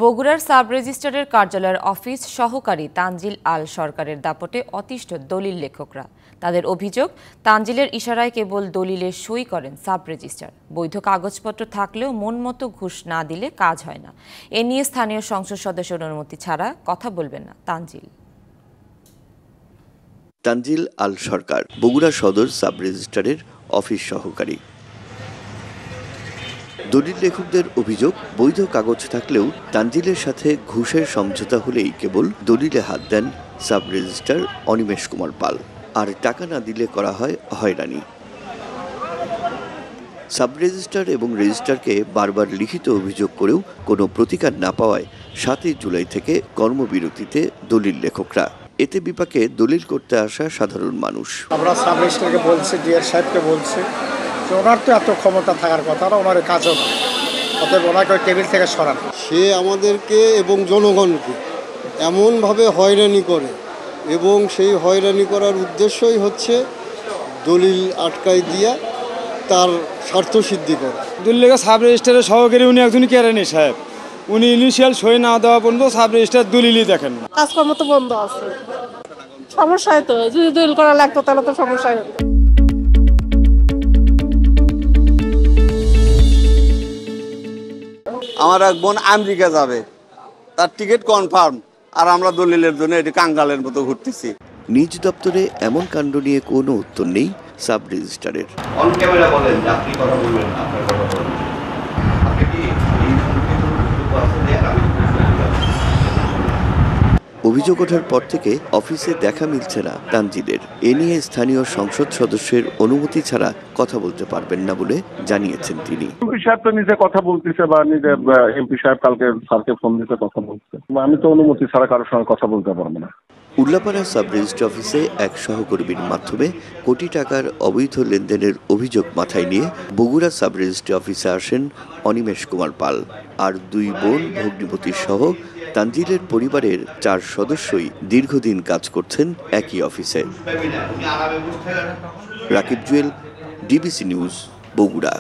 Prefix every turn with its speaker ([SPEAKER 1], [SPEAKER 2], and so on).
[SPEAKER 1] বগুড়ার সাব রেজিস্ট্রারের কার্যালয়ের অফিস সহকারী তানজিল আল সরকারের দাপটে অতিষ্ঠ দলিল লেখকরা। তাদের অভিযোগ, তানজিলের ইশারায় কেবল দলিলে সই করেন সাব রেজিস্ট্রার। বৈধ কাগজপত্র থাকলেও মন মতো ঘুষ না দিলে কাজ হয় না। এ নিয়ে স্থানীয় সংসদ সদস্যের অনুমতি ছাড়া কথা বলবেন না তানজিল।
[SPEAKER 2] তানজিল আল সরকার বগুড়া সদর সাব রেজিস্ট্রারের অফিস সহকারী। দলিল লেখকদের অভিযোগ, বৈধ কাগজ থাকলেও তানজিলের সাথে ঘুষের সমঝোতা হলেই কেবল দলিলে হাত দেন সাব রেজিস্ট্রার অনিমেষ কুমার পাল, আর টাকা না দিলে করা হয় হয়রানি। সাব রেজিস্ট্রার এবং রেজিস্ট্রারকে বারবার লিখিত অভিযোগ করেও কোনো প্রতিকার না পাওয়ায় 7 জুলাই থেকে কর্মবিরতিতে দলিল লেখকরা। এতে বিপাকে দলিল করতে আসা সাধারণ মানুষ।
[SPEAKER 3] আমরা সাব রেজিস্ট্রারকে বলছি, ডিআর সাহেবকে বলছি, ওনার তো এত ক্ষমতা থাকার কথা না, ওনার কাজও না, অতএব ওনাকে টেবিল থেকে সরান।
[SPEAKER 4] সে আমাদেরকে এবং জনগণকে এমনভাবে হয়রানি করে, এবং সেই হয়রানি করার উদ্দেশ্যই হচ্ছে দলিল আটকাই দিয়া তার স্বার্থ সিদ্ধি করে।
[SPEAKER 5] দলিল সাব রেজিস্ট্রারের সহকারী উনি একজনই কেরানি সাহেব, উনি ইনিশিয়াল সই না দেওয়া পর্যন্ত সাব রেজিস্ট্রার দলিলই দেখেন না।
[SPEAKER 6] কাজকর্ম তো বন্ধ আছে, সমস্যা হতো, যদি দলিল করা লাগতো তাহলে তো সমস্যা হতো।
[SPEAKER 7] আমার এক বোন আমেরিকা যাবে, তার টিকিট কনফার্ম, আর আমরা দলিলের জন্য এটি কাঙ্গালের মতো ঘুরতেছি।
[SPEAKER 2] নিজ দপ্তরে এমন কাণ্ড নিয়ে কোনো উত্তর নেই সাব রেজিস্ট্রারের।
[SPEAKER 8] অন ক্যামেরা বলেন যে আপনি কথা বলবেন না, আপনার কথা বলবেন। আপনি কি এই
[SPEAKER 2] অভিযোগ ওঠার পর থেকে অফিসে দেখা মিলছে না তানজিলের। এ নিয়ে স্থানীয় সংসদ সদস্যের অনুমতি ছাড়া কথা বলতে পারবেন না বলে জানিয়েছেন তিনি।
[SPEAKER 9] এমপি সাহেব তো নিজে কথা বলতেছে, বা নিজে এমপি সাহেব কালকে স্যারকে ফোন দিতে কথা বলছে। আমি তো অনুমতি ছাড়া কারোর সঙ্গে কথা বলতে পারবো না।
[SPEAKER 2] উল্লাপাড়া সাব রেজিস্ট্রি অফিসে এক সহকর্মীর মাধ্যমে কোটি টাকার অবৈধ লেনদেনের অভিযোগ মাথায় নিয়ে বগুড়া সাব রেজিস্ট্রি অফিসে আসেন অনিমেষ কুমার পাল আর 2 বোন ভগ্নিপতি সহ তানজিলের পরিবারের 4 সদস্যই দীর্ঘদিন কাজ করছেন একই অফিসে। Rakib Jewel, DBC news, Bogura.